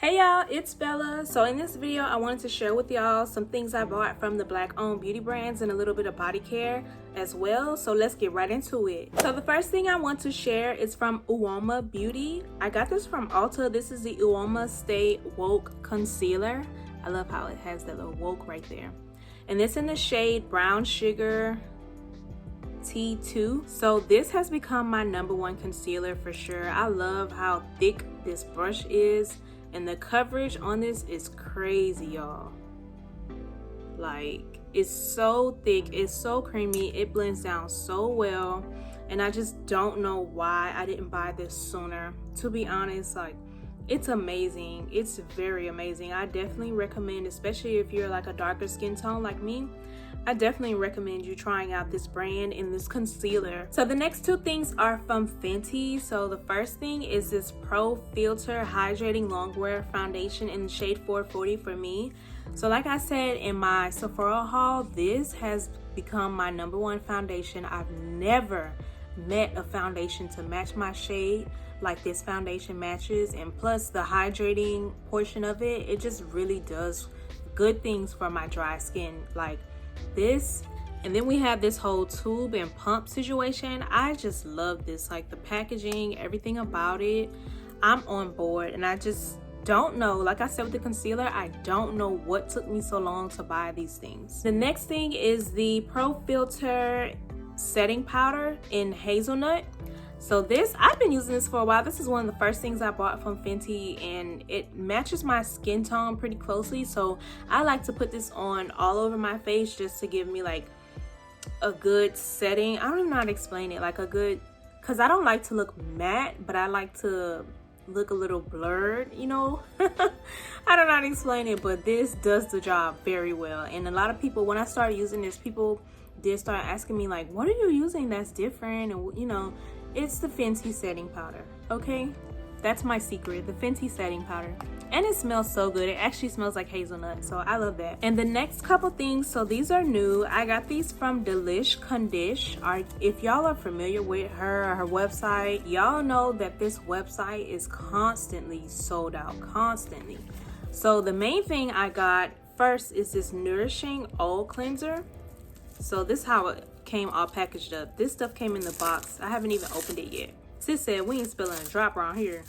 Hey y'all, it's Bella. So in this video, I wanted to share with y'all some things I bought from the Black-owned beauty brands and a little bit of body care as well. So let's get right into it. So the first thing I want to share is from Uoma Beauty. I got this from Ulta. This is the Uoma Stay Woke Concealer. I love how it has that little woke right there. And it's in the shade Brown Sugar T2. So this has become my #1 concealer for sure. I love how thick this brush is. And the coverage on this is crazy, y'all. Like, it's so thick, it's so creamy, it blends down so well. And I just don't know why I didn't buy this sooner. To be honest, like, it's amazing. It's very amazing. I definitely recommend, especially if you're like a darker skin tone like me, I definitely recommend you trying out this brand and this concealer. So the next two things are from Fenty. So the first thing is this Pro Filter Hydrating Longwear Foundation in the shade 440 for me. So like I said in my Sephora haul, this has become my #1 foundation. I've never met a foundation to match my shade like this foundation matches, and plus the hydrating portion of it, it just really does good things for my dry skin like this. And then we have this whole tube and pump situation. I just love this, like the packaging, everything about it. I'm on board, and I just don't know, like I said with the concealer, I don't know what took me so long to buy these things. The next thing is the Pro Filter Setting Powder in Hazelnut. So this, I've been using this for a while. This is one of the first things I bought from Fenty, and it matches my skin tone pretty closely. So I like to put this on all over my face just to give me like a good setting. I don't even know how to explain it, like a good, because I don't like to look matte, but I like to look a little blurred, you know. I don't know how to explain it, but this does the job very well. And a lot of people, when I started using this, people did start asking me like, what are you using that's different? And you know, it's the Fenty setting powder, okay? That's my secret, the Fenty setting powder. And it smells so good. It actually smells like hazelnut, so I love that. And the next couple things, so these are new. I got these from Delish Condish. If y'all are familiar with her or her website, y'all know that this website is constantly sold out, constantly. So the main thing I got first is this Nourishing Oil Cleanser. So this is how it came all packaged up. This stuff came in the box. I haven't even opened it yet. Sis said we ain't spilling a drop around here.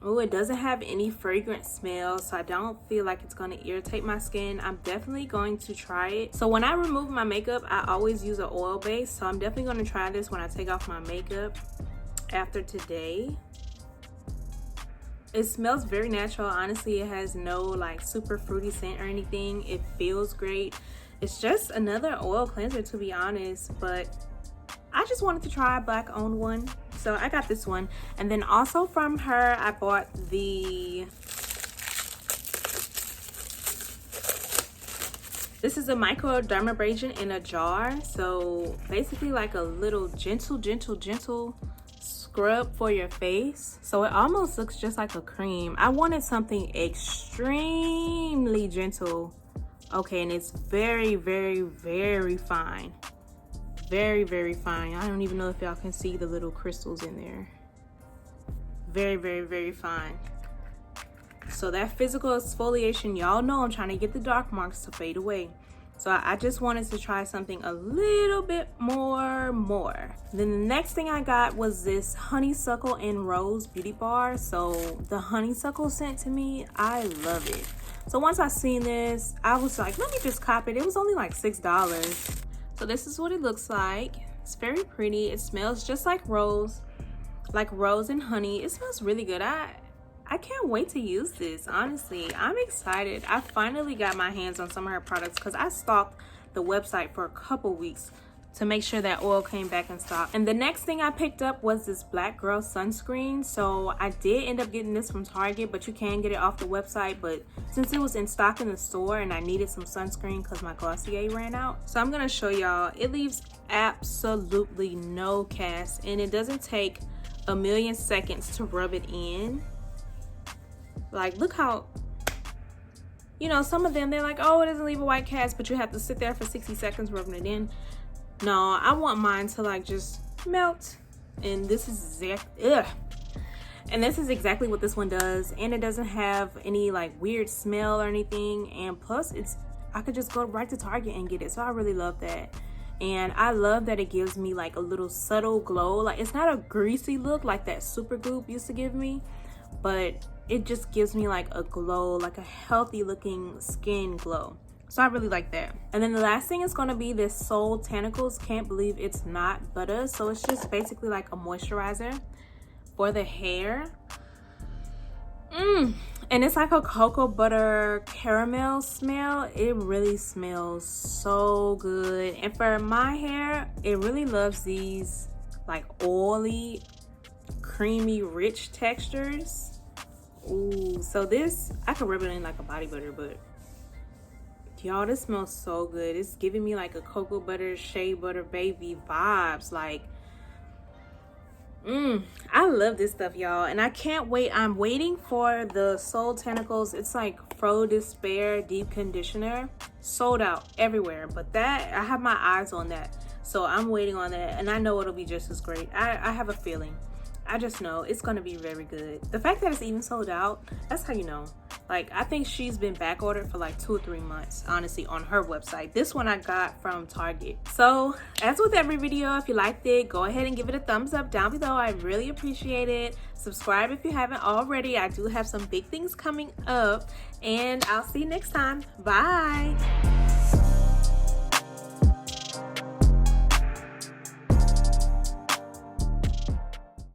Oh, it doesn't have any fragrant smell, so I don't feel like it's going to irritate my skin. I'm definitely going to try it. So when I remove my makeup, I always use an oil base. So I'm definitely going to try this when I take off my makeup after today. It smells very natural. Honestly, it has no like super fruity scent or anything. It feels great. It's just another oil cleanser, to be honest, but I just wanted to try a Black-owned one, so I got this one. And then also from her, I bought the, this is a Microdermabrasion in a jar. So basically like a little gentle scrub for your face. So it almost looks just like a cream. I wanted something extremely gentle. Okay, and it's very fine. Very fine. I don't even know if y'all can see the little crystals in there. Very fine. So that physical exfoliation, y'all know I'm trying to get the dark marks to fade away. So I just wanted to try something a little bit more. Then the next thing I got was this Honeysuckle and Rose Beauty Bar. So the honeysuckle scent, to me, I love it. So once I seen this, I was like, let me just cop it. It was only like $6. So this is what it looks like. It's very pretty. It smells just like rose and honey. It smells really good. I can't wait to use this, honestly. I'm excited. I finally got my hands on some of her products because I stalked the website for a couple weeks to make sure that oil came back in stock. And the next thing I picked up was this Black Girl Sunscreen. So I did end up getting this from Target, but you can get it off the website. But since it was in stock in the store and I needed some sunscreen because my Glossier ran out, so I'm gonna show y'all. It leaves absolutely no cast, and it doesn't take a million seconds to rub it in. Like, look how, you know, some of them, they're like, oh, it doesn't leave a white cast, but you have to sit there for 60 seconds rubbing it in. No, I want mine to like just melt. And this is And this is exactly what this one does, and it doesn't have any like weird smell or anything, and plus I could just go right to Target and get it, so I really love that. And I love that it gives me like a little subtle glow. Like, it's not a greasy look like that Super Goop used to give me, but it just gives me like a glow, like a healthy looking skin glow. So I really like that. And then the last thing is gonna be this Soul Tentacles. Can't believe it's not butter. So it's just basically like a moisturizer for the hair. And it's like a cocoa butter caramel smell. It really smells so good. And for my hair, it really loves these like oily, creamy, rich textures. Ooh, so this, I could rub it in like a body butter, but y'all, this smells so good. It's giving me like a cocoa butter, shea butter baby vibes. Like, I love this stuff, y'all, and I can't wait. I'm waiting for the Soul Tentacles. It's like Fro Despair Deep Conditioner. Sold out everywhere, but that, I have my eyes on that. So I'm waiting on that, and I know it'll be just as great. I have a feeling. I just know it's gonna be very good. The fact that it's even sold out, that's how you know. Like, I think she's been back ordered for like 2 or 3 months, honestly, on her website. This one I got from Target. So as with every video, if you liked it, go ahead and give it a thumbs up down below. I really appreciate it. Subscribe if you haven't already. I do have some big things coming up, and I'll see you next time. Bye.